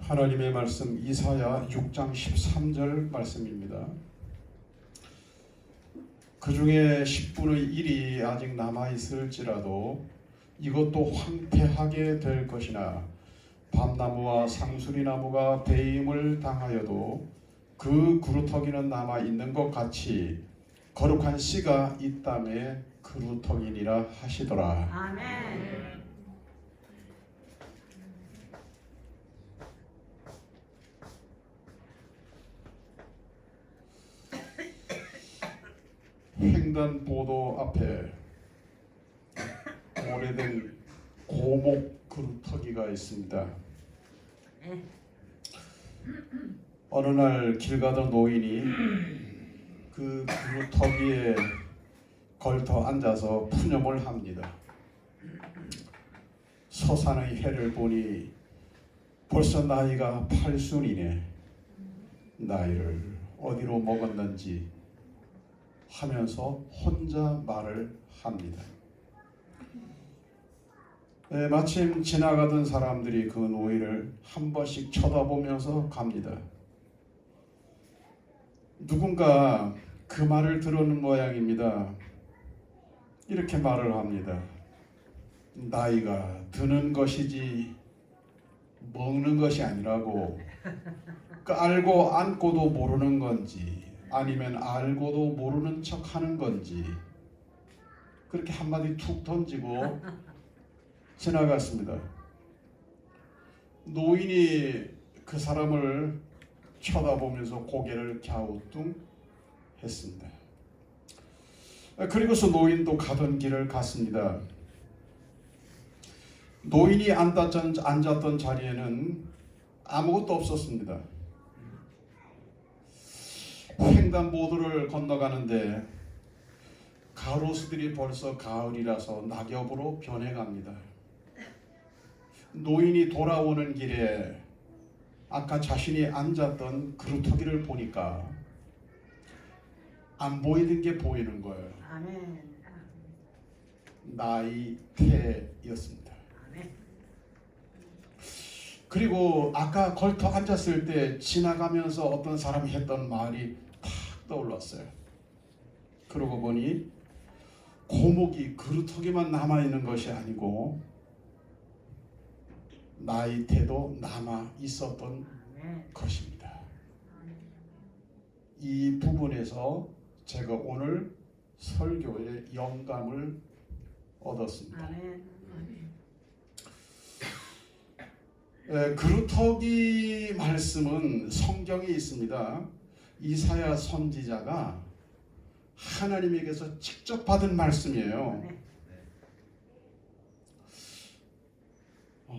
하나님의 말씀 이사야 6장 13절 말씀입니다. 그 중에 10분의 1이 아직 남아있을지라도 이것도 황폐하게 될 것이나 밤나무와 상수리나무가 배임을 당하여도 그 그루터기는 남아있는 것 같이 거룩한 씨가 이 땅에 그루터기니라 하시더라. 아멘. 횡단보도 앞에 오래된 고목 그루터기가 있습니다. 어느 날 길 가던 노인이 그 그루터기에 걸터 앉아서 푸념을 합니다. 서산의 해를 보니 벌써 나이가 80이네. 나이를 어디로 먹었는지 하면서 혼자 말을 합니다. 마침 지나가던 사람들이 그 노인을 한 번씩 쳐다보면서 갑니다. 누군가 그 말을 들은 모양입니다. 이렇게 말을 합니다. 나이가 드는 것이지 먹는 것이 아니라고. 알고 안고도 모르는 건지 아니면 알고도 모르는 척 하는 건지 그렇게 한마디 툭 던지고 지나갔습니다. 노인이 그 사람을 쳐다보면서 고개를 갸우뚱했습니다. 그리고서 노인도 가던 길을 갔습니다. 노인이 앉았던 자리에는 아무것도 없었습니다. 횡단보도를 건너가는데 가로수들이 벌써 가을이라서 낙엽으로 변해갑니다. 노인이 돌아오는 길에 아까 자신이 앉았던 그루터기를 보니까 안 보이는 게 보이는 거예요. 아멘. 나이테였습니다. 아멘. 그리고 아까 걸터 앉았을 때 지나가면서 어떤 사람이 했던 말이 탁 떠올랐어요. 그러고 보니 고목이 그루터기만 남아있는 것이 아니고 나이테도 남아있었던 것입니다. 이 부분에서 제가 오늘 설교에 영감을 얻었습니다. 그루터기 말씀은 성경에 있습니다. 이사야 선지자가 하나님에게서 직접 받은 말씀이에요.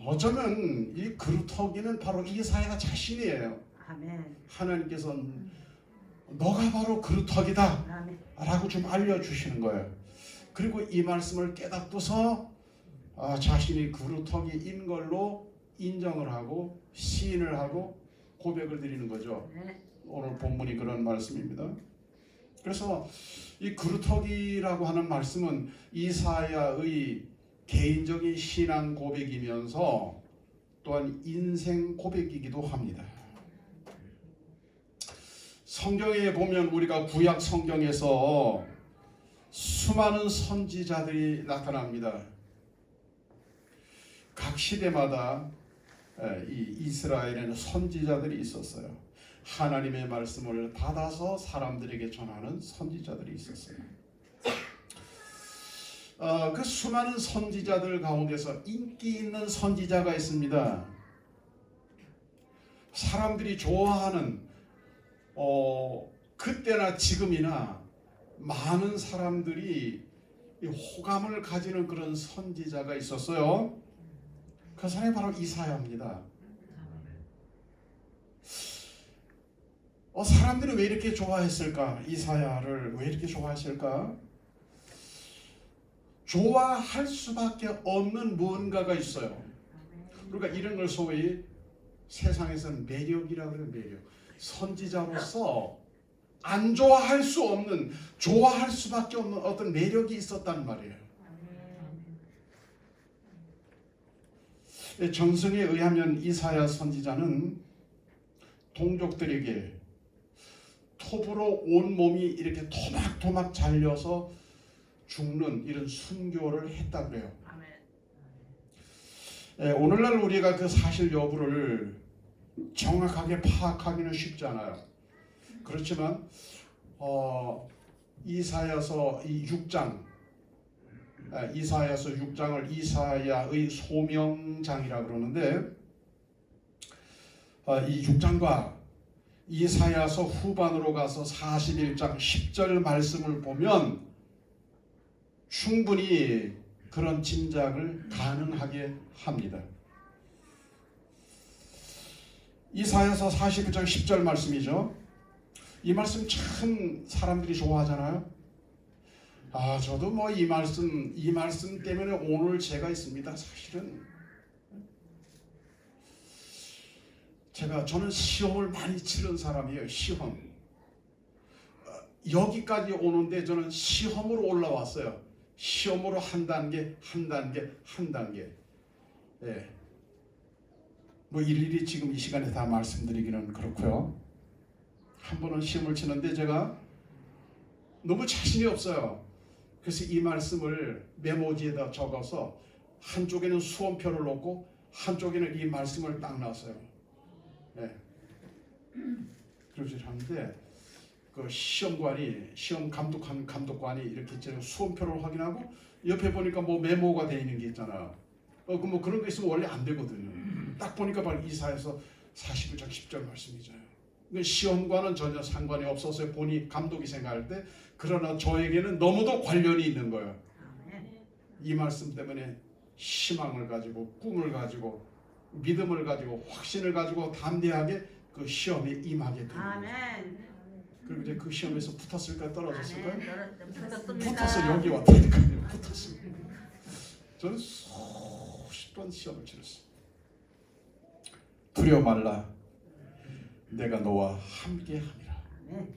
어쩌면 이 그루터기는 바로 이사야 자신이에요. 하나님께서 너가 바로 그루터기다 라고 좀 알려주시는 거예요. 그리고 이 말씀을 깨닫고서 자신이 그루터기인 걸로 인정을 하고 시인을 하고 고백을 드리는 거죠. 오늘 본문이 그런 말씀입니다. 그래서 이 그루터기라고 하는 말씀은 이사야의 개인적인 신앙 고백이면서 또한 인생 고백이기도 합니다. 성경에 보면 우리가 구약 성경에서 수많은 선지자들이 나타납니다. 각 시대마다 이 이스라엘에는 선지자들이 있었어요. 하나님의 말씀을 받아서 사람들에게 전하는 선지자들이 있었어요. 그 수많은 선지자들 가운데서 인기 있는 선지자가 있습니다. 사람들이 좋아하는 그때나 지금이나 많은 사람들이 호감을 가지는 그런 선지자가 있었어요. 그 사람이 바로 이사야입니다. 사람들이 왜 이렇게 좋아했을까? 이사야를 왜 이렇게 좋아했을까? 좋아할 수밖에 없는 무언가가 있어요. 그러니까 이런 걸 소위 세상에서는 매력이라고 해요. 매력. 선지자로서 안 좋아할 수 없는, 좋아할 수밖에 없는 어떤 매력이 있었단 말이에요. 전승에 의하면 이사야 선지자는 동족들에게 톱으로 온 몸이 이렇게 토막토막 잘려서 죽는 이런 순교를 했다 그래요. 오늘날 우리가 그 사실 여부를 정확하게 파악하기는 쉽지 않아요. 그렇지만 이사야서 6장, 이사야서 6장을 이사야의 소명장이라 그러는데, 이 6장과 이사야서 후반으로 가서 41장 10절 말씀을 보면 충분히 그런 짐작을 가능하게 합니다. 이사야서 41장 10절 말씀이죠. 이 말씀 참 사람들이 좋아하잖아요. 저도 뭐 이 말씀 때문에 오늘 제가 있습니다. 사실은 저는 시험을 많이 치른 사람이에요. 시험. 여기까지 오는데 저는 시험으로 올라왔어요. 시험으로 한 단계. 예. 뭐 일일이 지금 이 시간에 다 말씀드리기는 그렇고요. 한 번은 시험을 치는데 제가 너무 자신이 없어요. 그래서 이 말씀을 메모지에다 적어서 한쪽에는 수험표를 놓고 한쪽에는 이 말씀을 딱 놨어요. 네. 그러지 하는데 그 시험 감독관이 이렇게 제가 수험표를 확인하고 옆에 보니까 뭐 메모가 돼 있는 게 있잖아. 뭐 그런 거 있으면 원래 안 되거든요. 딱 보니까 바로 이사야서 41장 10절 말씀이잖아요. 시험과는 전혀 상관이 없어서 보니 감독이 생각할 때, 그러나 저에게는 너무도 관련이 있는 거예요. 이 말씀 때문에 희망을 가지고 꿈을 가지고 믿음을 가지고 확신을 가지고 담대하게 그 시험에 임하게 됩니다. 그리고 이제 그 시험에서 붙었을까요? 떨어졌을까요? 붙어서 여기 왔다니까요. 붙었습니다. 저는 수십 번 시험을 치렀어요. 두려워 말라, 내가 너와 함께 함이라. 네?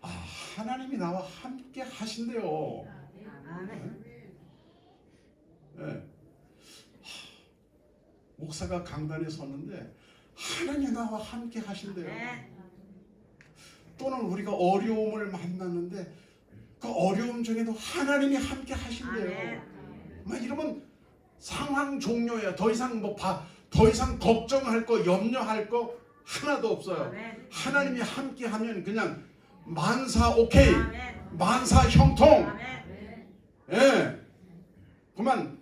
하나님이 나와 함께 하신대요. 네. 목사가 강단에 섰는데 하나님이 나와 함께 하신대요. 또는 우리가 어려움을 만났는데 그 어려움 중에도 하나님이 함께 하신대요. 막 이러면 상황 종료야. 더 이상 걱정할 거, 염려할 거 하나도 없어요. 하나님이 함께 하면 그냥 만사 오케이, 만사 형통. 예, 그만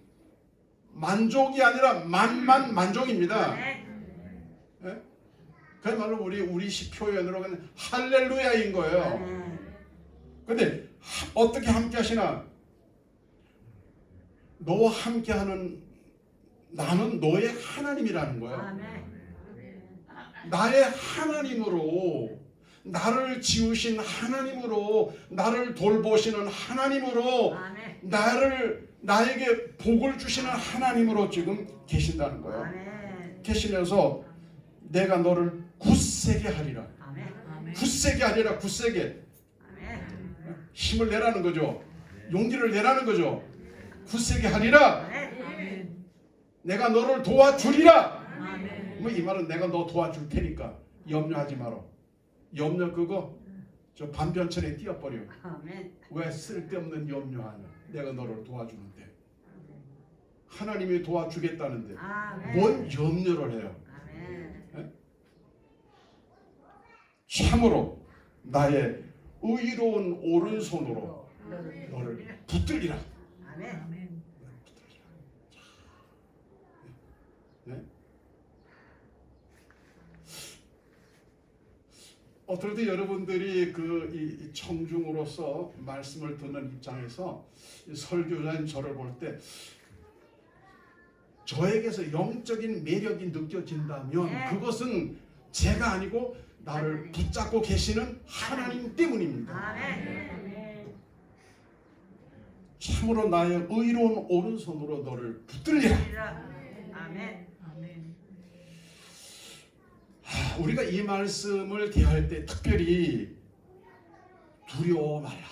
만족이 아니라 만족입니다. 예? 그야말로 우리식 표현으로 그냥 할렐루야인 거예요. 근데 어떻게 함께 하시나? 너와 함께하는 나는 너의 하나님이라는 거예요. 나의 하나님으로, 나를 지으신 하나님으로, 나를 돌보시는 하나님으로, 나에게 복을 주시는 하나님으로 지금 계신다는 거예요. 계시면서 내가 너를 굳세게 하리라. 굳세게 하리라. 굳세게. 힘을 내라는 거죠. 용기를 내라는 거죠. 굳세게 하리라. 내가 너를 도와주리라. 뭐 이 말은 내가 너 도와줄 테니까 염려하지 마라. 염려 그거 저 반변천에 띄어버려. 왜 쓸데없는 염려하냐. 내가 너를 도와주는데, 하나님이 도와주겠다는데 뭔 염려를 해요. 네? 참으로 나의 의로운 오른손으로 너를 붙들리라. 네? 어떨 때 여러분들이 이 청중으로서 말씀을 듣는 입장에서 설교자인 저를 볼 때 저에게서 영적인 매력이 느껴진다면 그것은 제가 아니고 나를 붙잡고 계시는 하나님 때문입니다. 참으로 나의 의로운 오른손으로 너를 붙들리라. 우리가 이 말씀을 대할 때 특별히 두려워 말라.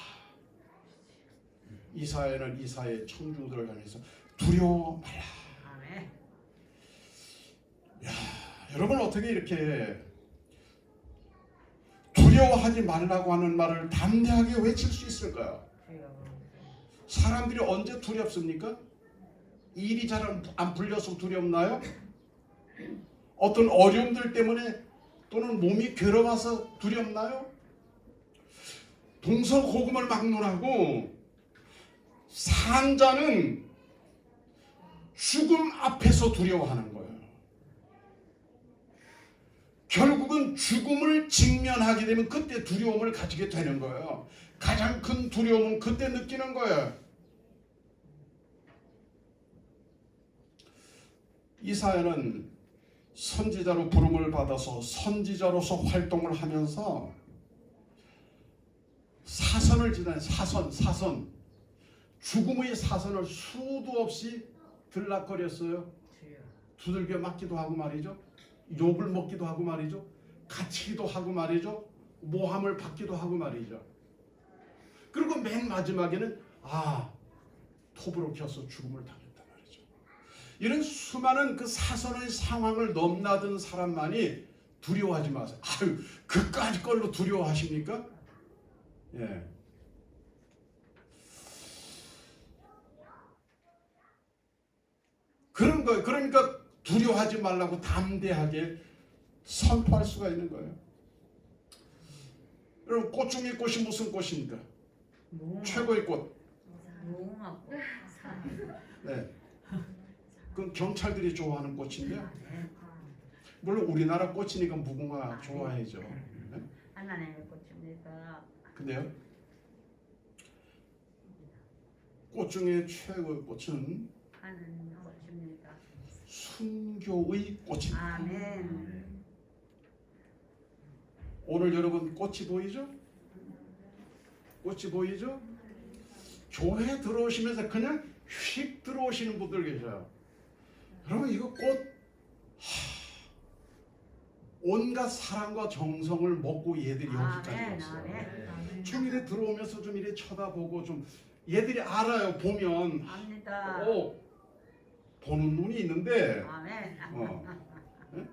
이사야는 이사야의 청중들을 향해서 두려워 말라. 아멘. 여러분 어떻게 이렇게 두려워하지 말라고 하는 말을 담대하게 외칠 수 있을까요? 사람들이 언제 두렵습니까? 일이 잘 안 풀려서 두렵나요? 어떤 어려움들 때문에 또는 몸이 괴로워서 두렵나요? 동서고금을 막론하고 산자는 죽음 앞에서 두려워하는 거예요. 결국은 죽음을 직면하게 되면 그때 두려움을 가지게 되는 거예요. 가장 큰 두려움은 그때 느끼는 거예요. 이사야는 선지자로 부름을 받아서 선지자로서 활동을 하면서 사선을 지난 사선 죽음의 사선을 수도 없이 들락거렸어요. 두들겨 맞기도 하고 말이죠. 욕을 먹기도 하고 말이죠. 갇히기도 하고 말이죠. 모함을 받기도 하고 말이죠. 그리고 맨 마지막에는 톱으로 켜서 죽음을 당했단 말이죠. 이런 수많은 그 사선의 상황을 넘나든 사람만이 두려워하지 마세요. 그까지 걸로 두려워하십니까? 예. 그런 거예요. 그러니까 두려워하지 말라고 담대하게 선포할 수가 있는 거예요. 여러분 꽃 중에 꽃이 무슨 꽃입니까? 최고의 꽃. 무궁화꽃. 네. 그건 경찰들이 좋아하는 꽃인데요. 물론 우리나라 꽃이니까 무궁화 좋아해죠. 네? 하나님의 꽃입니다. 근데요, 꽃 중에 최고의 꽃은 하나님의 꽃입니다. 순교의 꽃입니다. 아멘. 오늘 여러분 꽃이 보이죠? 꽃이 보이죠? 교회 들어오시면서 그냥 휙 들어오시는 분들 계셔요. 여러분 이거 꽃 온갖 사랑과 정성을 먹고 얘들이 여기까지 왔어요. 좀 이래 들어오면서 좀 이래 쳐다보고 좀 얘들이 알아요. 보면 압니다. 보는 눈이 있는데 아멘. 네?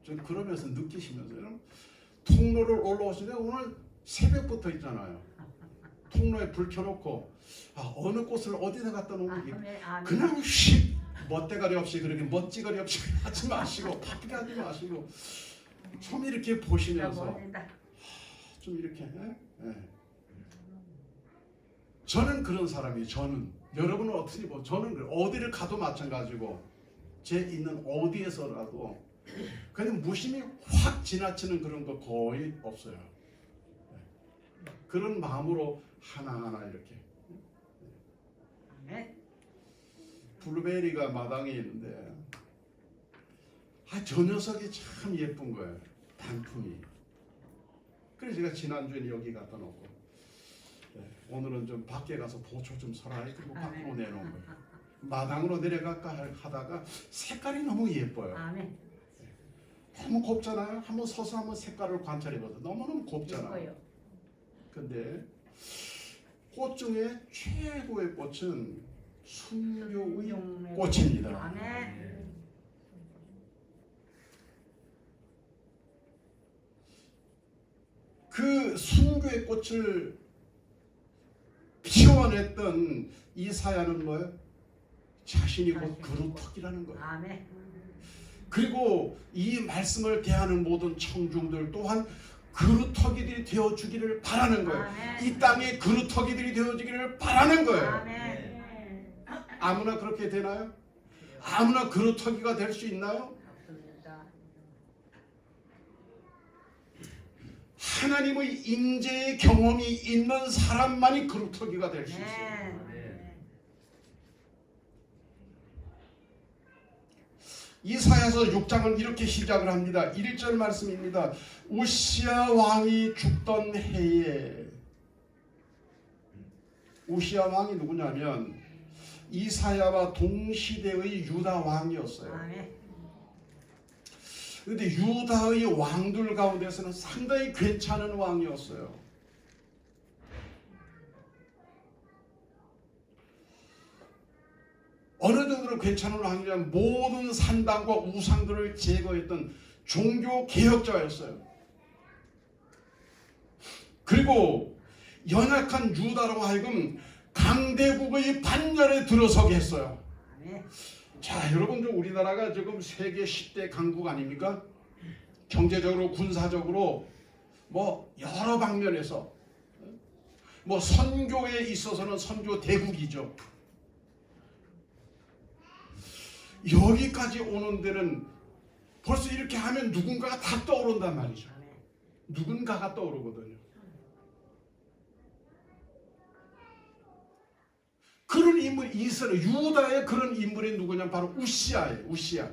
좀 그러면서 느끼시면서 여러분 통로를 올라오시는데 오늘 새벽부터 있잖아요. 통로에 불 켜놓고 어느 꽃을 어디다 갖다 놓으면 그냥 휙 멋대가리 없이 그렇게 멋지가리 없이 하지 마시고 바쁘게 하지 마시고 좀 이렇게 보시면서 좀 이렇게 저는 그런 사람이에요. 저는 여러분은 어떻게 보? 저는 어디를 가도 마찬가지고 제 있는 어디에서라도 그냥 무심히 확 지나치는 그런 거 거의 없어요. 그런 마음으로 하나하나 이렇게. 블루베리가 마당에 있는데 저 녀석이 참 예쁜 거예요. 단풍이. 그래서 제가 지난주에 여기 갖다 놓고 오늘은 좀 밖에 가서 보초 좀 서라 그리고 밖으로 내놓은 거예요. 마당으로 내려갈까 하다가 색깔이 너무 예뻐요. 너무 곱잖아요. 한번 서서 한번 색깔을 관찰해봐서 너무너무 곱잖아요. 근데 꽃 중에 최고의 꽃은 순교의 꽃입니다. 그 순교의 꽃을 피워냈던 이사야는 뭐예요? 자신이 곧 그루터기라는 거예요. 그리고 이 말씀을 대하는 모든 청중들 또한 그루터기들이 되어주기를 바라는 거예요. 이 땅에 그루터기들이 되어주기를 바라는 거예요. 아무나 그렇게 되나요? 아무나 그루터기가 될 수 있나요? 하나님의 임재의 경험이 있는 사람만이 그루터기가 될 수 있어요. 이사야서 6장은 이렇게 시작을 합니다. 1절 말씀입니다. 우시야 왕이 죽던 해에, 우시야 왕이 누구냐면 이사야와 동시대의 유다 왕이었어요. 그런데 유다의 왕들 가운데서는 상당히 괜찮은 왕이었어요. 어느 정도로 괜찮은 왕이냐면 모든 산당과 우상들을 제거했던 종교 개혁자였어요. 그리고 연약한 유다로 하여금 강대국의 반열에 들어서게 했어요. 아멘. 자, 여러분, 우리나라가 지금 세계 10대 강국 아닙니까? 경제적으로, 군사적으로 뭐 여러 방면에서 뭐 선교에 있어서는 선교 대국이죠. 여기까지 오는 데는 벌써 이렇게 하면 누군가가 다 떠오른단 말이죠. 아멘. 누군가가 떠오르거든요. 그런 인물이 이스라엘, 유다의 그런 인물이 누구냐? 바로 우시아예요. 우시아.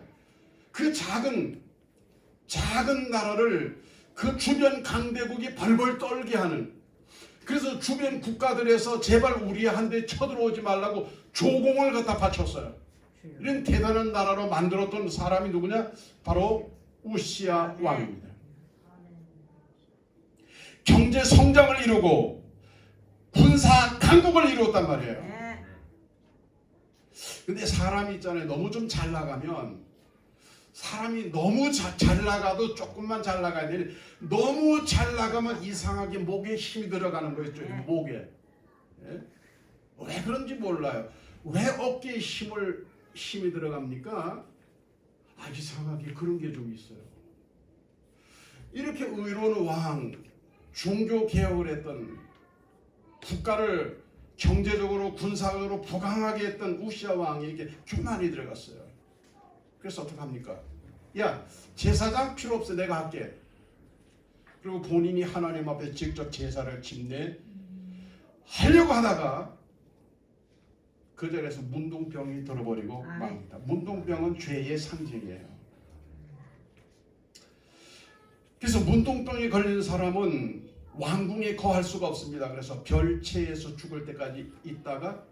그 작은 나라를 그 주변 강대국이 벌벌 떨게 하는, 그래서 주변 국가들에서 제발 우리한테 쳐들어오지 말라고 조공을 갖다 바쳤어요. 이런 대단한 나라로 만들었던 사람이 누구냐? 바로 우시아 왕입니다. 경제 성장을 이루고 군사 강국을 이루었단 말이에요. 네. 근데 사람이 있잖아요. 너무 좀 잘 나가면, 사람이 너무 잘 나가도 조금만 잘 나가야 되는데 너무 잘 나가면 이상하게 목에 힘이 들어가는 거였죠. 목에. 예? 왜 그런지 몰라요. 왜 어깨에 힘이 들어갑니까? 아, 이상하게 그런 게 좀 있어요. 이렇게 의로운 왕, 종교 개혁을 했던, 국가를 경제적으로 군사적으로 부강하게 했던 우시아 왕에게 교만이 들어갔어요. 그래서 어떻게 합니까? 야, 제사장 필요 없어, 내가 할게. 그리고 본인이 하나님 앞에 직접 제사를 집내 하려고 하다가 그 자리에서 문둥병이 들어버리고 맙니다. 문둥병은 죄의 상징이에요. 그래서 문둥병에 걸린 사람은 왕궁에 거할 수가 없습니다. 그래서 별채에서 죽을 때까지 있다가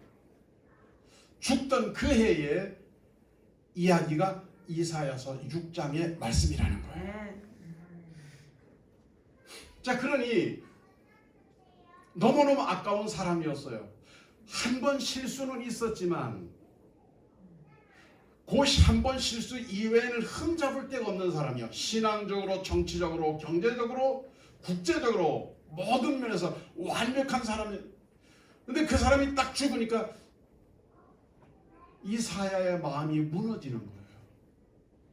죽던 그 해에 이야기가 이사야서 6장의 말씀이라는 거예요. 자, 그러니 너무너무 아까운 사람이었어요. 한 번 실수는 있었지만 그 한 번 실수 이외에는 흠잡을 데가 없는 사람이요. 신앙적으로, 정치적으로, 경제적으로, 국제적으로 모든 면에서 완벽한 사람이에요. 근데 그 사람이 딱 죽으니까 이사야의 마음이 무너지는 거예요.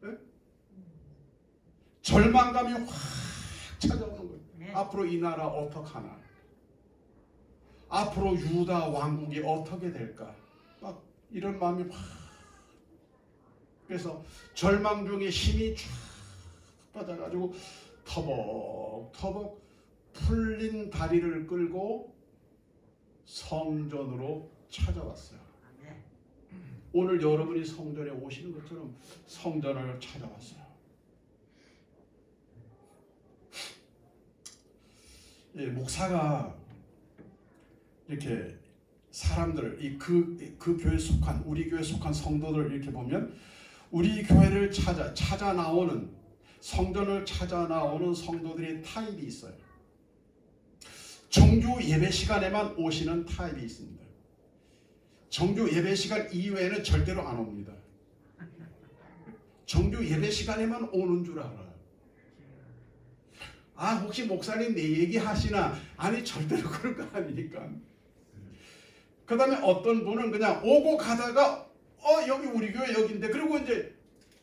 네? 절망감이 확 찾아오는 거예요. 네. 앞으로 이 나라 어떡하나? 앞으로 유다 왕국이 어떻게 될까? 막 이런 마음이 확. 그래서 절망 중에 힘이 쫙 빠져가지고 터벅터벅 풀린 다리를 끌고 성전으로 찾아왔어요. 오늘 여러분이 성전에 오시는 것처럼 성전을 찾아왔어요. 예, 목사가 이렇게 사람들을 그 교회에 속한, 우리 교회에 속한 성도들을 이렇게 보면 우리 교회를 찾아 나오는, 성전을 찾아 나오는 성도들의 타입이 있어요. 정규 예배 시간에만 오시는 타입이 있습니다. 정규 예배 시간 이외에는 절대로 안 옵니다. 정규 예배 시간에만 오는 줄 알아요. 아, 혹시 목사님 내 얘기 하시나? 아니, 절대로 그럴 거 아니니까. 그 다음에 어떤 분은 그냥 오고 가다가 여기 우리 교회 여기인데, 그리고 이제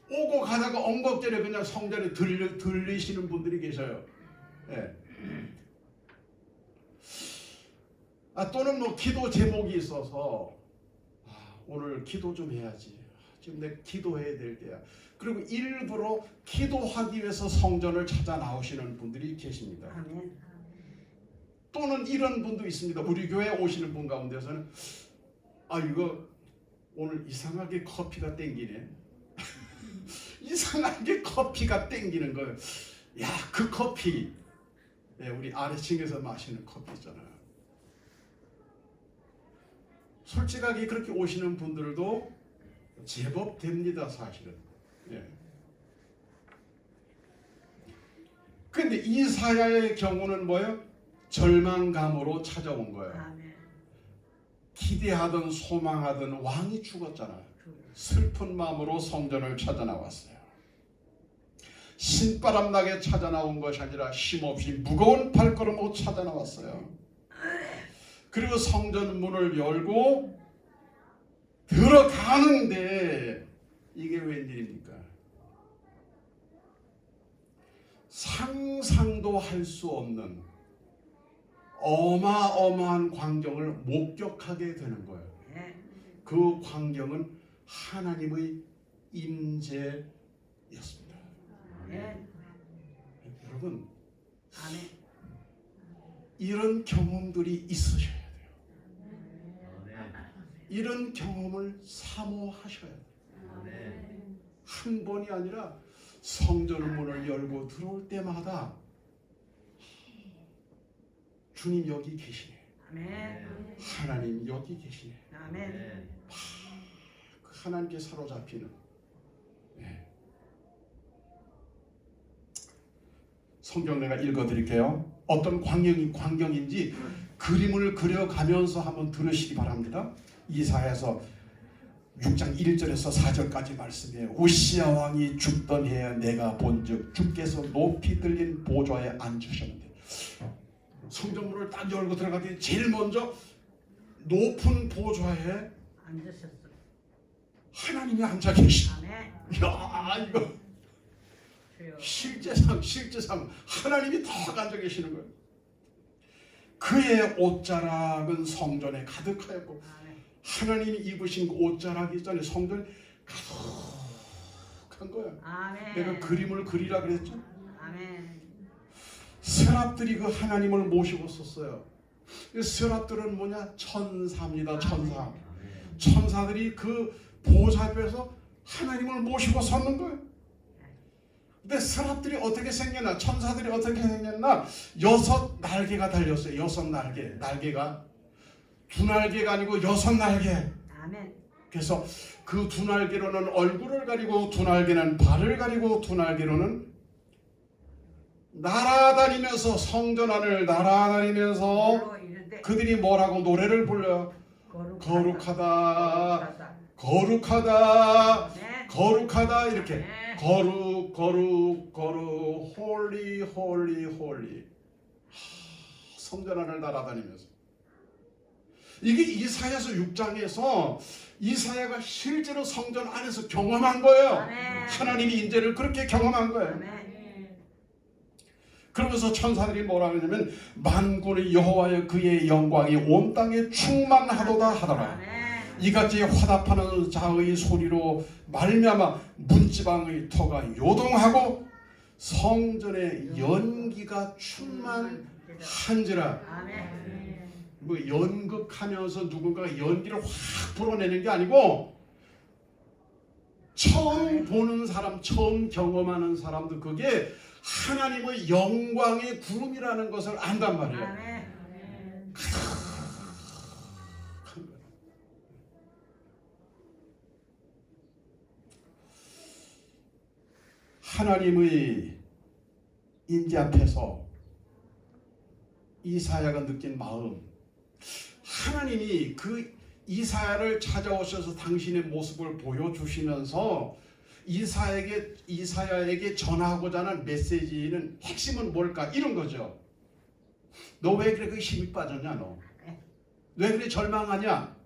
오고 가다가 엉겁전에 그냥 성전에 들리시는 분들이 계셔요. 예. 또는 뭐 기도 제목이 있어서 오늘 기도 좀 해야지. 지금 내 기도해야 될 때야. 그리고 일부러 기도하기 위해서 성전을 찾아 나오시는 분들이 계십니다. 아멘. 또는 이런 분도 있습니다. 우리 교회에 오시는 분 가운데서는 이거 오늘 이상하게 커피가 땡기네. 이상하게 커피가 땡기는 거예요. 야, 그 커피, 우리 아래층에서 마시는 커피 있잖아요. 솔직하게 그렇게 오시는 분들도 제법 됩니다, 사실은. 그런데 이사야의 경우는 뭐예요? 절망감으로 찾아온 거예요. 아멘. 기대하던 소망하던 왕이 죽었잖아요. 슬픈 마음으로 성전을 찾아 나왔어요. 신바람 나게 찾아 나온 것이 아니라 힘없이 무거운 발걸음으로 찾아 나왔어요. 그리고 성전 문을 열고 들어가는데 이게 웬일입니까? 상상도 할 수 없는 어마어마한 광경을 목격하게 되는 거예요. 그 광경은 하나님의 임재였습니다. 여러분, 이런 경험들이 있으셔야 돼요. 이런 경험을 사모하셔야 돼요. 한 번이 아니라 성전 문을 열고 들어올 때마다 주님 여기 계시네. 하나님 여기 계시네. 하나님께 사로잡히는. 성경 내가 읽어드릴게요. 어떤 광경인지 그림을 그려가면서 한번 들으시기 바랍니다. 이사야서 6장 1절에서 4절까지 말씀이에요. 우시야 왕이 죽던 해에 내가 본즉 주께서 높이 들린 보좌에 앉으셨는데, 성전문을 딱 열고 들어가더니 제일 먼저 높은 보좌에 앉으셨어. 하나님이 앉아 계시. 아멘. 야, 이거 실제상 하나님이 더 앉아 계시는 거예요. 그의 옷자락은 성전에 가득하였고, 하나님이 입으신 그 옷자락이 있잖아요. 성전에 가득한 거야. 아멘. 내가 그림을 그리라 그랬죠. 아멘. 세랍들이 그 하나님을 모시고 썼어요. 세랍들은 뭐냐? 천사입니다. 천사. 천사들이 그 보좌 앞에서 하나님을 모시고 섰는 거예요. 근데 세랍들이 어떻게 생겼나? 천사들이 어떻게 생겼나? 6 날개가 달렸어요. 6 날개. 날개가 2 날개가 아니고 6 날개. 아멘. 그래서 그 2 날개로는 얼굴을 가리고 2 날개는 발을 가리고 2 날개로는 날아다니면서 성전 안을 날아다니면서 그들이 뭐라고 노래를 불러요? 거룩하다, 거룩하다, 거룩하다. 이렇게 거룩, 거룩, 거룩, 홀리, 홀리, 홀리. 성전 안을 날아다니면서. 이게 이사야서 6장에서 이사야가 실제로 성전 안에서 경험한 거예요. 하나님이 인재를 그렇게 경험한 거예요. 그러면서 천사들이 뭐라 그러냐면 만군의 여호와여 그의 영광이 온 땅에 충만하도다 하더라. 이같이 화답하는 자의 소리로 말미암아 문지방의 터가 요동하고 성전에 연기가 충만한지라. 뭐 연극하면서 누군가가 연기를 확 불어내는 게 아니고 처음 보는 사람, 처음 경험하는 사람도 그게 하나님의 영광의 구름이라는 것을 안단 말이에요. 하나님의 임재 앞에서 이사야가 느낀 마음, 하나님이 그 이사야를 찾아오셔서 당신의 모습을 보여주시면서 이사야에게 전하고자 하는 메시지는 핵심은 뭘까? 이런 거죠. 너 왜 그렇게 힘이 빠졌냐? 너 왜 그렇게 절망하냐?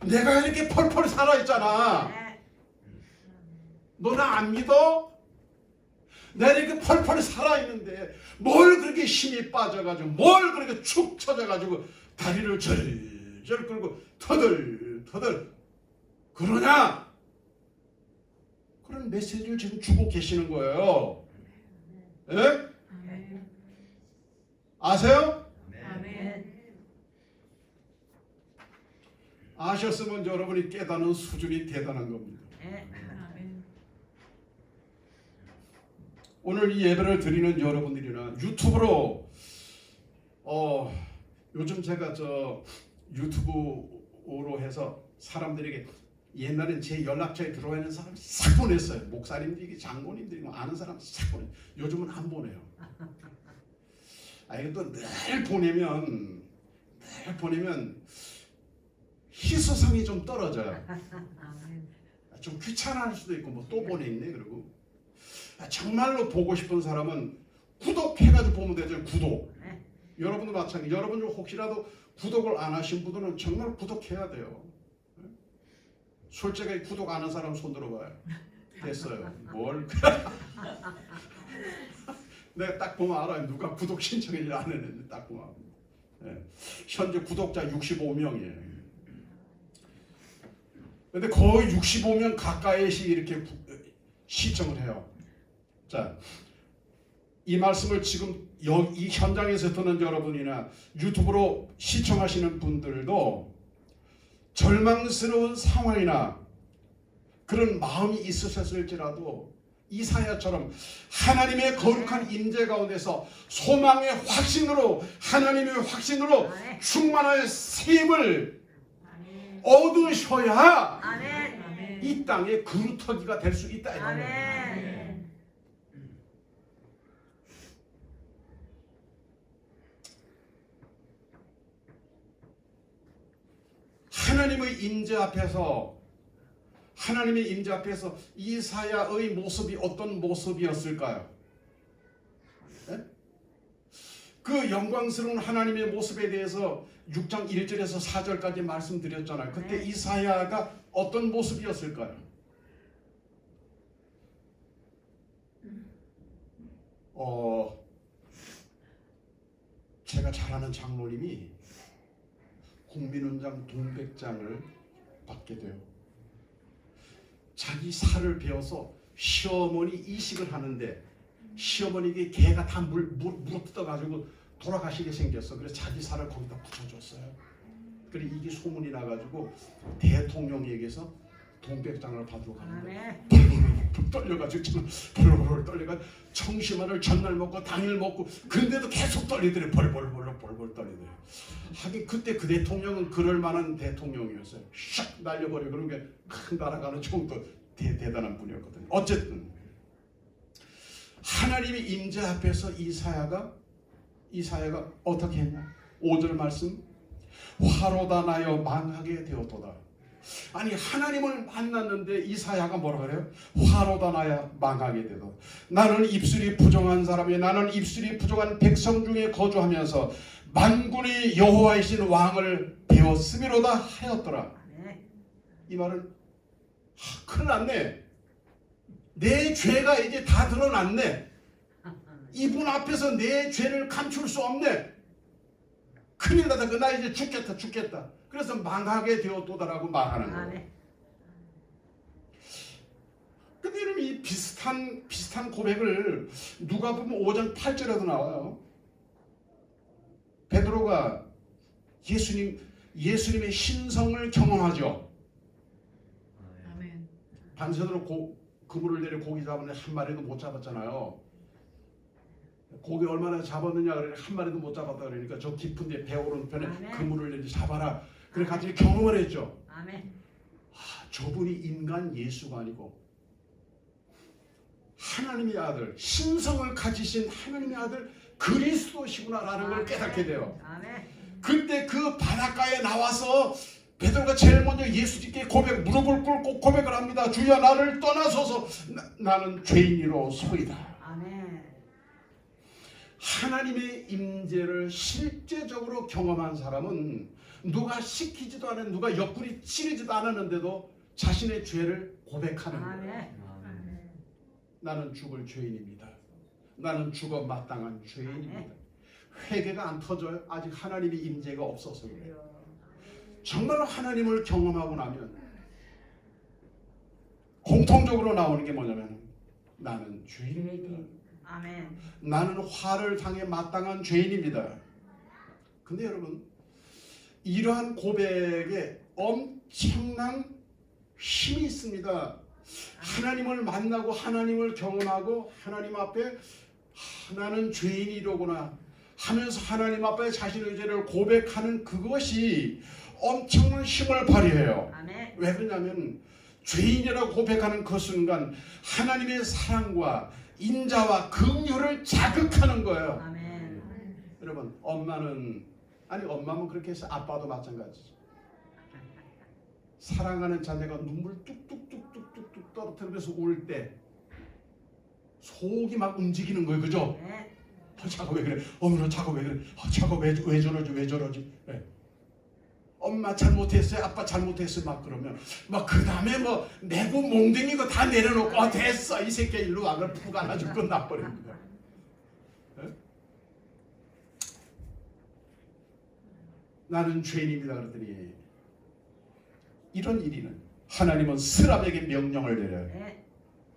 내가 이렇게 펄펄 살아있잖아. 너 나 안 믿어? 내가 이렇게 펄펄 살아있는데 뭘 그렇게 힘이 빠져가지고 뭘 그렇게 축 처져가지고 다리를 절절 끌고 터덜터덜 그러냐? 그런 메시지를 지금 주고 계시는 거예요. 예? 아세요? 아셨으면 여러분이 깨닫는 수준이 대단한 겁니다. 오늘 이 예배를 드리는 여러분들이나 유튜브로 요즘 제가 유튜브로 해서 사람들에게 옛날엔 제 연락처에 들어와 있는 사람 싹 보냈어요. 목사님들이, 장로님들이, 아는 사람 싹 보내. 요즘은 안 보내요. 이것도 늘 보내면 보내면 희소성이 좀 떨어져요. 아멘. 좀 귀찮아할 수도 있고 뭐 또 보냈네 그러고. 정말로 보고 싶은 사람은 구독해가지고 보면 되죠. 구독. 네. 여러분도 마찬가지. 여러분 중 혹시라도 구독을 안 하신 분들은 정말 구독해야 돼요. 솔직하게 구독 안 한 사람 손 들어봐요. 됐어요. 뭘? 내가 딱 보면 알아요. 누가 구독 신청을 안 했는지 딱 보면. 네. 현재 구독자 65명이에요. 근데 거의 65명 가까이씩 이렇게 시청을 해요. 자, 이 말씀을 지금 이 현장에서 듣는 여러분이나 유튜브로 시청하시는 분들도 절망스러운 상황이나 그런 마음이 있으셨을지라도 이사야처럼 하나님의 거룩한 임재 가운데서 소망의 확신으로 하나님의 확신으로 충만한 셈을 아멘. 얻으셔야 아멘. 이 땅의 그루터기가 될 수 있다. 아멘. 하나님의 임재 앞에서 이사야의 모습이 어떤 모습이었을까요? 네? 그 영광스러운 하나님의 모습에 대해서 6장 1절에서 4절까지 말씀드렸잖아요. 그때 네. 이사야가 어떤 모습이었을까요? 제가 잘 아는 장로님이 국민훈장 동백장을 받게 돼요. 자기 살을 베어서 시어머니 이식을 하는데 시어머니에게 개가 다 물어뜯어가지고 돌아가시게 생겼어. 그래서 자기 살을 거기다 붙여줬어요. 그래 이게 소문이 나가지고 대통령에게서 동백장을 받으러 가는데 벌벌 떨려가지고 지금 벌벌 떨려가지고 청심환을 전날 먹고 당일 먹고 근데도 계속 떨리더래. 벌벌 떨리더래. 하긴 그때 그 대통령은 그럴 만한 대통령이었어요. 샥 날려버려. 그런 게 큰 날아가는 정도 대단한 분이었거든요. 어쨌든 하나님의 임재 앞에서 이사야가 어떻게 했냐? 5절 말씀 화로다 나여 망하게 되었도다. 아니 하나님을 만났는데 이사야가 뭐라 그래요? 화로다 나여 망하게 되도다. 나는 입술이 부정한 사람이 나는 입술이 부정한 백성 중에 거주하면서 만군의 여호와이신 왕을 배웠음이로다 하였더라. 이 말은 큰일 났네. 내 죄가 이제 다 드러났네. 이분 앞에서 내 죄를 감출 수 없네. 큰일 나다. 나 이제 죽겠다. 그래서 망하게 되었도다라고 말하는 거예요. 근데 여러분 이 비슷한 고백을 누가 보면 5장 8절에도 나와요. 베드로가 예수님의 신성을 경험하죠. 아멘. 반선으로 그물을 내려 고기 잡았는데 한 마리도 못 잡았잖아요. 고기 얼마나 잡았느냐 그러니 한 마리도 못 잡았다 그러니까 저 깊은데 배 오른편에 아멘. 그물을 내려 잡아라. 그래 같이 경험을 했죠. 아멘. 저분이 인간 예수가 아니고 하나님의 아들, 신성을 가지신 하나님의 아들 그리스도시구나라는 걸 깨닫게 돼요. 아멘. 그때 그 바닷가에 나와서 베드로가 제일 먼저 예수님께 무릎을 꿇고 고백을 합니다. 주여 나를 떠나소서 나는 죄인이로소이다. 아멘. 하나님의 임재를 실제적으로 경험한 사람은 누가 시키지도 않은 누가 옆구리 찌르지도 않았는데도 자신의 죄를 고백하는 거예요. 아멘. 나는 죽을 죄인입니다. 나는 죽어 마땅한 죄인입니다. 회개가 안 터져요. 아직 하나님의 임재가 없어서 그래요. 정말로 하나님을 경험하고 나면 공통적으로 나오는 게 뭐냐면 나는 죄인입니다. 아멘. 나는 화를 당해 마땅한 죄인입니다. 근데 여러분 이러한 고백에 엄청난 힘이 있습니다. 하나님을 만나고 하나님을 경험하고 하나님 앞에 나는 죄인이로구나 하면서 하나님 앞에 자신의 죄를 고백하는 그것이 엄청난 힘을 발휘해요. 아멘. 왜 그러냐면 죄인이라고 고백하는 그 순간 하나님의 사랑과 인자와 긍휼을 자극하는 거예요. 아멘. 여러분 엄마는 아니 엄마는 그렇게 해서 아빠도 마찬가지죠. 사랑하는 자녀가 눈물 뚝뚝뚝뚝뚝뚝 떨어뜨리면서 울 때 속이 막 움직이는 거예요. 그죠? 네. 자가 왜 그래? 어머나 자가 왜 그래? 자가 왜 저러지? 왜 저러지? 네. 엄마 잘못했어요. 아빠 잘못했어요. 막 그러면 막 그 다음에 뭐 내고 몽둥이 거 다 내려놓고 됐어. 이 새끼 일로 와. 그걸 푹 안아주고 끝나버리는 거야. 네? 나는 죄인입니다. 그러더니 이런 일이는 하나님은 스랍에게 명령을 내려요. 네.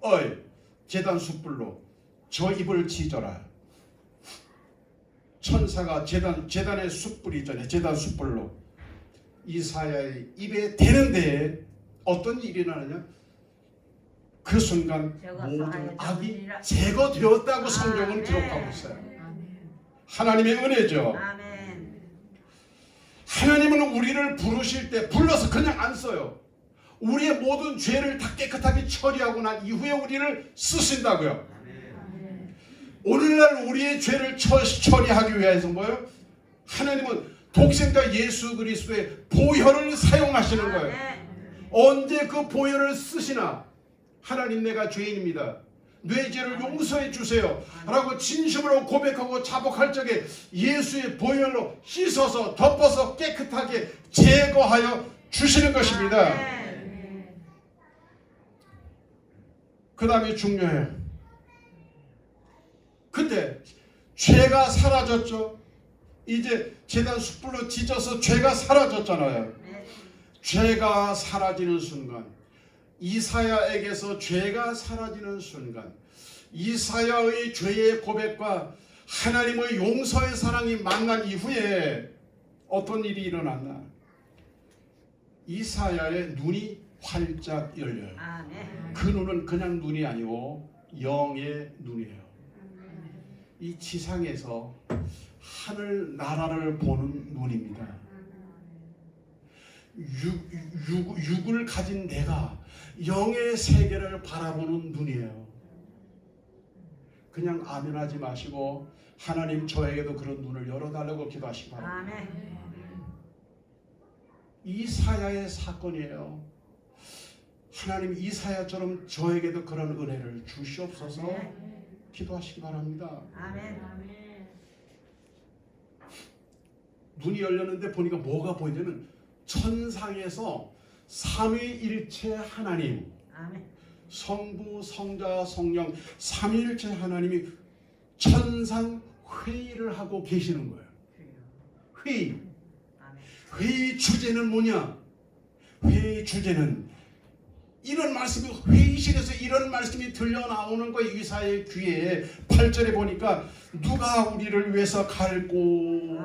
어이 제단 숯불로 저 입을 지져라. 천사가 제단의 숯불이 있잖아요. 제단 숯불로 이사야의 입에 대는데 어떤 일이 일어나냐? 그 순간 모든 악이 제거되었다고 성경은 기록하고 있어요. 하나님의 은혜죠. 아멘. 하나님은 우리를 부르실 때 불러서 그냥 안 써요. 우리의 모든 죄를 다 깨끗하게 처리하고 난 이후에 우리를 쓰신다고요. 오늘날 우리의 죄를 처리하기 위해서 뭐예요? 하나님은 독생자 예수 그리스도의 보혈을 사용하시는 거예요. 언제 그 보혈을 쓰시나? 하나님 내가 죄인입니다. 내 죄를 용서해 주세요 라고 진심으로 고백하고 자복할 적에 예수의 보혈로 씻어서 덮어서 깨끗하게 제거하여 주시는 것입니다. 그 다음에 중요해요. 근데 죄가 사라졌죠. 이제 제단 숯불로 지져서 죄가 사라졌잖아요. 죄가 사라지는 순간, 이사야에게서 죄가 사라지는 순간, 이사야의 죄의 고백과 하나님의 용서의 사랑이 만난 이후에 어떤 일이 일어났나? 이사야의 눈이 활짝 열려요. 그 눈은 그냥 눈이 아니고 영의 눈이에요. 이 지상에서 하늘 나라를 보는 눈입니다. 육을 가진 내가 영의 세계를 바라보는 눈이에요. 그냥 아멘하지 마시고 하나님 저에게도 그런 눈을 열어달라고 기도하시기 바랍니다. 이사야의 사건이에요. 하나님 이사야처럼 저에게도 그런 은혜를 주시옵소서 기도하시기 바랍니다. 눈이 열렸는데 보니까 뭐가 보이냐면 천상에서 삼위일체 하나님, 성부, 성자, 성령 삼위일체 하나님이 천상 회의를 하고 계시는 거예요. 회의 주제는 뭐냐? 회의 주제는 이런 말씀이 회의실에서 이런 말씀이 들려 나오는 거예요. 이사야의 귀에 8절에 보니까 누가 우리를 위해서 갈고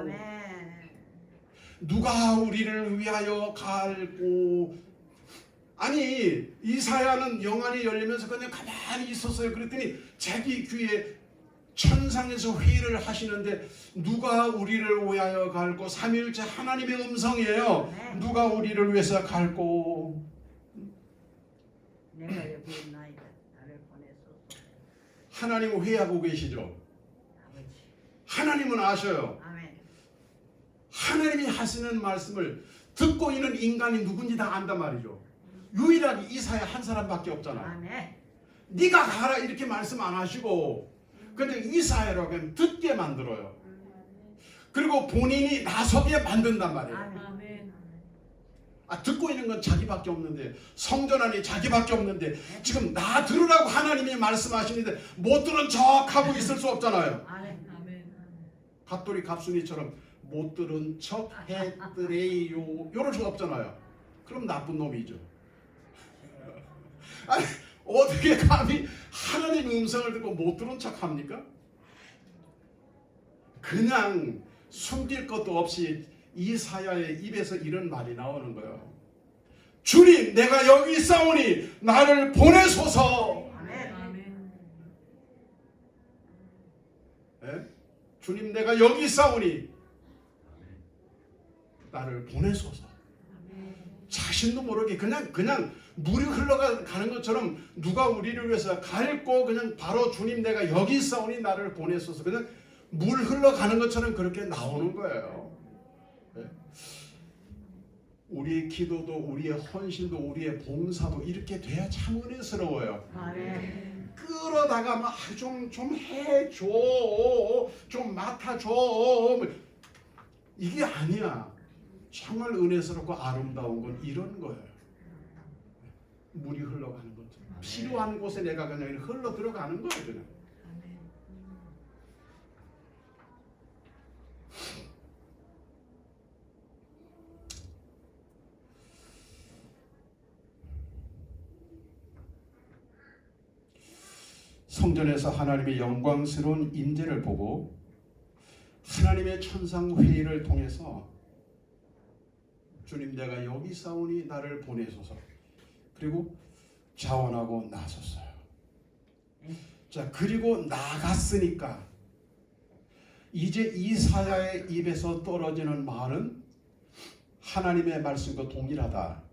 누가 우리를 위하여 갈고. 아니 이사야는 영안이 열리면서 그냥 가만히 있었어요. 그랬더니 자기 귀에 천상에서 회의를 하시는데 누가 우리를 위하여 갈고, 삼위일체 하나님의 음성이에요. 누가 우리를 위해서 갈고. 내가 여기 있나이다. 나를 보내소서. 하나님은 회의하고 계시죠. 하나님은 아셔요. 하나님이 하시는 말씀을 듣고 있는 인간이 누군지 다 안단 말이죠. 유일하게 이사야 한 사람밖에 없잖아. 네가 가라 이렇게 말씀 안 하시고 근데 이사야라고 하면 듣게 만들어요. 그리고 본인이 나서게 만든단 말이에요. 듣고 있는 건 자기밖에 없는데, 성전 안에 자기밖에 없는데 지금 나 들으라고 하나님이 말씀하시는데 못 들은 척하고 있을 수 없잖아요. 갑돌이 갑순이처럼 못 들은 척 해드래요 이럴 수 없잖아요. 그럼 나쁜 놈이죠. 아니 어떻게 감히 하나님 음성을 듣고 못 들은 척 합니까? 그냥 숨길 것도 없이 이사야의 입에서 이런 말이 나오는 거예요. 주님 내가 여기 있사오니 나를 보내소서. 네? 주님 내가 여기 있사오니 나를 보내소서. 자신도 모르게 그냥 물이 흘러가는 것처럼 누가 우리를 위해서 갈고 그냥 바로 주님 내가 여기 있사오니 나를 보내소서. 그냥 물 흘러가는 것처럼 그렇게 나오는 거예요. 우리의 기도도 우리의 헌신도 우리의 봉사도 이렇게 돼야 참 은혜스러워요. 아멘. 끌어다가 막 좀 해줘, 좀 맡아줘, 이게 아니야. 정말 은혜스럽고 아름다운 건 이런 거예요. 물이 흘러가는 거죠. 필요한 곳에 내가 그냥 흘러 들어가는 거예요. 그냥. 성전에서 하나님의 영광스러운 임재를 보고 하나님의 천상회의를 통해서 주님 내가 여기 있사오니 나를 보내소서. 그리고 자원하고 나섰어요. 자, 그리고 나갔으니까 이제 이사야의 입에서 떨어지는 말은 하나님의 말씀과 동일하다.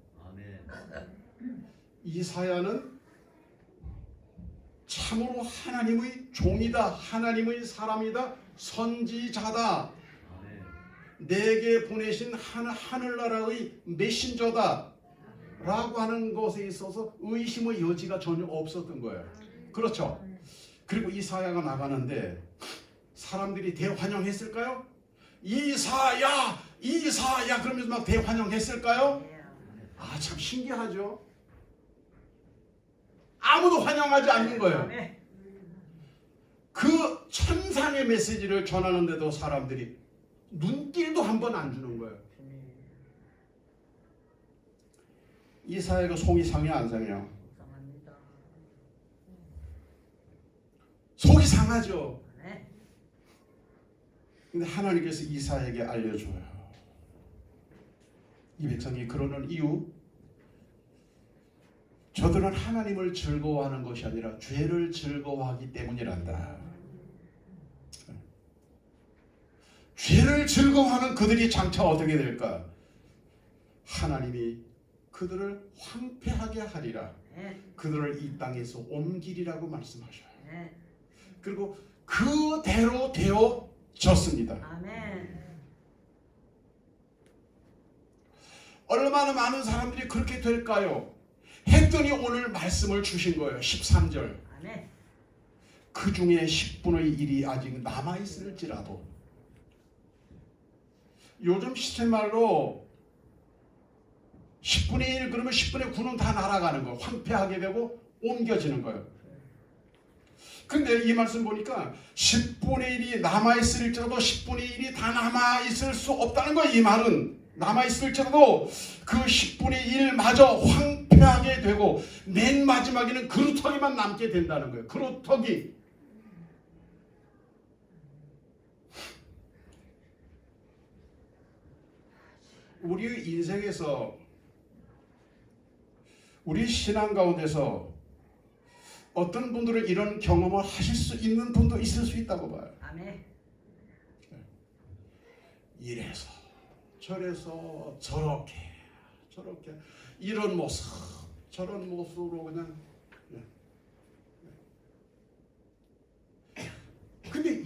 이사야는 참으로 하나님의 종이다, 하나님의 사람이다, 선지자다, 내게 보내신 하늘나라의 메신저다 라고 하는 것에 있어서 의심의 여지가 전혀 없었던 거예요. 그렇죠? 그리고 이사야가 나가는데 사람들이 대환영했을까요? 이사야! 이사야! 그러면서 막 대환영했을까요? 아, 참 신기하죠? 아무도 환영하지 않는 거예요. 그 천상의 메시지를 전하는데도 사람들이 눈길도 한 번 안 주는 거예요. 이사야가 속이 상해 안 상해요? 속이 상하죠. 근데 하나님께서 이사야에게 알려줘요. 이 백성이 그러는 이유, 저들은 하나님을 즐거워하는 것이 아니라 죄를 즐거워하기 때문이란다. 죄를 즐거워하는 그들이 장차 어떻게 될까? 하나님이 그들을 황폐하게 하리라. 그들을 이 땅에서 옮기리라고 말씀하셔요. 그리고 그대로 되어졌습니다. 아멘. 얼마나 많은 사람들이 그렇게 될까요? 했더니 오늘 말씀을 주신 거예요. 13절. 아멘. 그 중에 10분의 1이 아직 남아있을지라도. 요즘 시체말로 10분의 1 그러면 10분의 9는 다 날아가는 거예요. 황폐하게 되고 옮겨지는 거예요. 근데 이 말씀 보니까 10분의 1이 남아있을지라도 10분의 1이 다 남아있을 수 없다는 거예요. 이 말은 남아있을지라도 그 10분의 1마저 황폐하게 되고 맨 마지막에는 그루터기만 남게 된다는 거예요. 그루터기. 우리 인생에서 우리 신앙 가운데서 어떤 분들은 이런 경험을 하실 수 있는 분도 있을 수 있다고 봐요. 아멘. 이래서 저래서 저렇게 이런 모습 저런 모습으로 그냥. 근데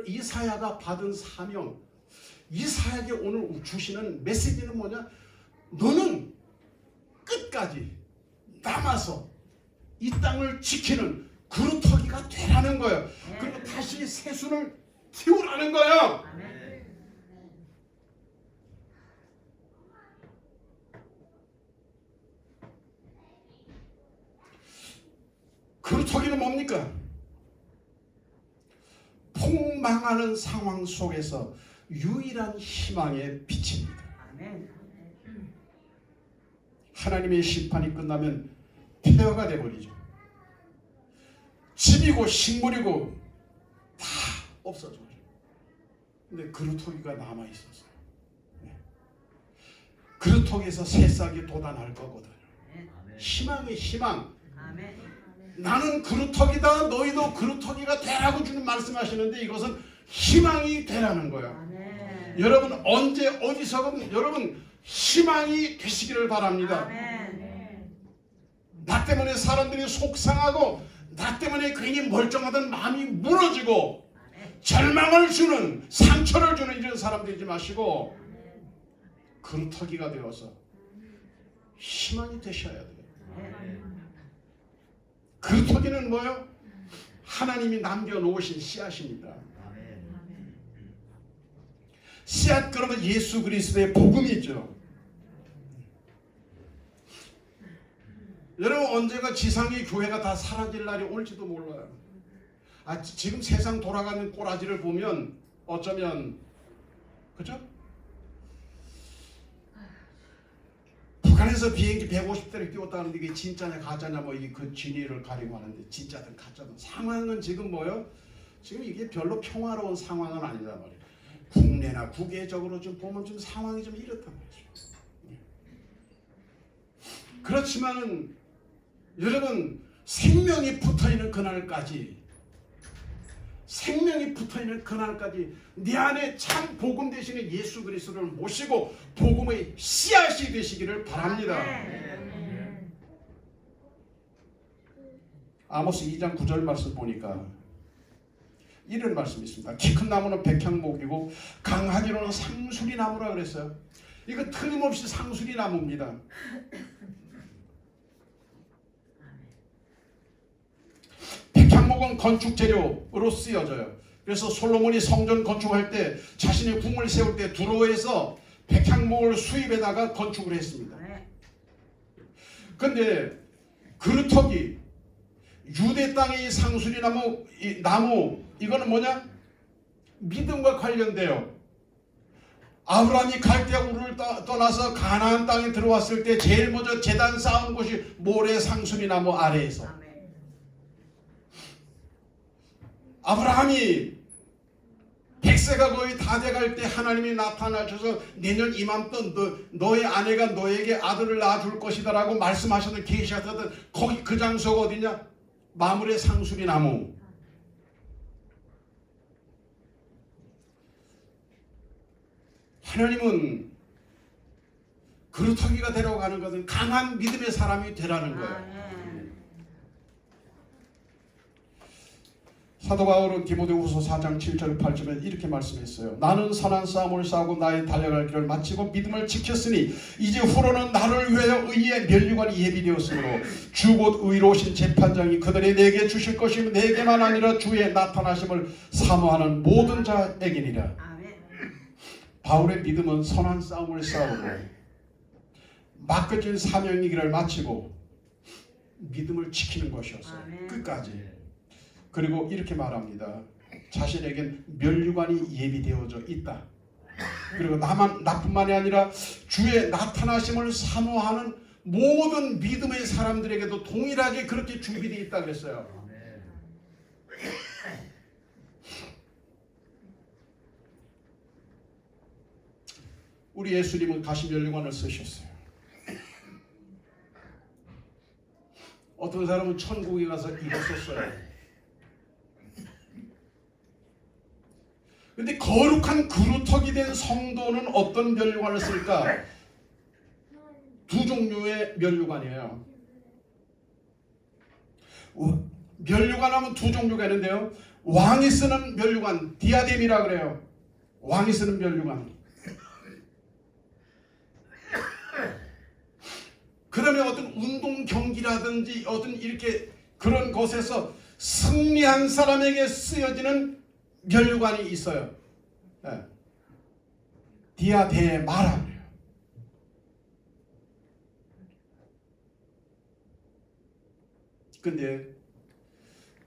이사야가 받은 사명, 이사야에게 오늘 주시는 메시지는 뭐냐? 너는 끝까지 남아서 이 땅을 지키는 그루터기가 되라는 거예요. 그리고 다시 새순을 틔우라는 거예요. 아멘. 그루터기는 뭡니까? 폭망하는 상황 속에서 유일한 희망의 빛입니다. 아멘. 하나님의 심판이 끝나면 폐허가 돼버리죠. 집이고 식물이고 다 없어져요. 근데 그루터기가 남아있었어요. 그루터기에서 새싹이 돋아날 거거든요. 희망의 희망. 아멘. 나는 그루터기다, 너희도 그루터기가 되라고 주는 말씀하시는데 이것은 희망이 되라는 거예요. 아멘. 여러분 언제 어디서든 여러분 희망이 되시기를 바랍니다. 아멘. 나 때문에 사람들이 속상하고 나 때문에 괜히 멀쩡하던 마음이 무너지고 절망을 주는, 상처를 주는 이런 사람 되지 마시고 그루터기가 되어서 희망이 되셔야 돼요. 그루터기는 뭐예요? 하나님이 남겨놓으신 씨앗입니다. 씨앗, 그러면 예수 그리스도의 복음이죠. 여러분, 언제가 지상의 교회가 다 사라질 날이 올지도 몰라요. 지금 세상 돌아가는 꼬라지를 보면 어쩌면, 그죠? 북한에서 비행기 150대를 띄웠다는데 이게 진짜냐 가짜냐 뭐 이게 그 진위를 가리고 하는데, 진짜든 가짜든 상황은 지금 뭐요? 지금 이게 별로 평화로운 상황은 아니다 말이에요. 국내나 국외적으로 좀 보면 좀 상황이 좀 이렇단 말이죠. 그렇지만은 여러분, 생명이 붙어있는 그날까지, 생명이 붙어있는 그날까지 네 안에 참 복음 대신에 예수 그리스도를 모시고 복음의 씨앗이 되시기를 바랍니다. 아모스 2장 9절 말씀 보니까 이런 말씀이 있습니다. 키 큰 나무는 백향목이고 강하기로는 상수리 나무라 그랬어요. 이거 틀림없이 상수리 나무입니다. 백향목은 건축 재료로 쓰여져요. 그래서 솔로몬이 성전 건축할 때 자신의 궁을 세울 때 두로에서 백향목을 수입해다가 건축을 했습니다. 근데 그루터기, 유대 땅의 이 상수리 나무, 이거는 뭐냐? 믿음과 관련돼요. 아브라함이 갈대아 우르를 떠나서 가나안 땅에 들어왔을 때 제일 먼저 제단 쌓은 곳이 모래 상수리 나무 아래에서. 아브라함이 100세가 거의 다 돼갈 때 하나님이 나타나셔서 내년 이맘때 너의 아내가 너에게 아들을 낳아줄 것이다 라고 말씀하셨던, 계시하셨던 거기 그 장소가 어디냐? 마물의 상수리 나무. 하나님은 그루터기가 되라고 하는 것은 강한 믿음의 사람이 되라는 거예요. 사도 바울은 디모데후서 4장 7절 8절에 이렇게 말씀했어요. 나는 선한 싸움을 싸우고 나의 달려갈 길을 마치고 믿음을 지켰으니 이제 후로는 나를 위하여 의의 면류관이 예비되었으므로 주 곧 의로우신 재판장이 그들이 내게 주실 것이면 내게만 아니라 주의 나타나심을 사모하는 모든 자에게니라. 바울의 믿음은 선한 싸움을 싸우고 맡겨진 사명의 길을 마치고 믿음을 지키는 것이었어요. 끝까지. 그리고 이렇게 말합니다. 자신에겐 면류관이 예비되어져 있다. 그리고 나뿐만이 아니라 주의 나타나심을 사모하는 모든 믿음의 사람들에게도 동일하게 그렇게 준비되어 있다 그랬어요. 우리 예수님은 다시 면류관을 쓰셨어요. 어떤 사람은 천국에 가서 입었었어요. 근데 거룩한 그루터기 된 성도는 어떤 면류관을 쓸까? 두 종류의 면류관이에요. 면류관 하면 두 종류가 있는데요. 왕이 쓰는 면류관, 디아뎀이라 그래요. 왕이 쓰는 면류관. 그 다음에 어떤 운동 경기라든지 어떤 이렇게 그런 곳에서 승리한 사람에게 쓰여지는 면류관이 있어요. 네. 디아데마라 그래요. 근데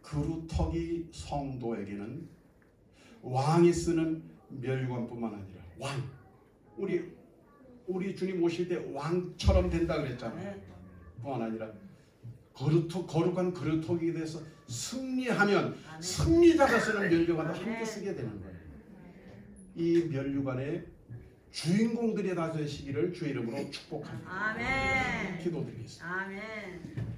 그루터기 성도에게는 왕이 쓰는 면류관뿐만 아니라 왕, 우리 주님 오실 때 왕처럼 된다 그랬잖아요. 뿐만 아니라 거룩한 그루터기에 대해서 승리하면 승리자가 쓰는 면류관도 함께 쓰게 되는 거예요. 이 면류관의 주인공들이 다 되시기를 주의 이름으로 축복합니다. 아멘. 기도드리겠습니다. 아멘.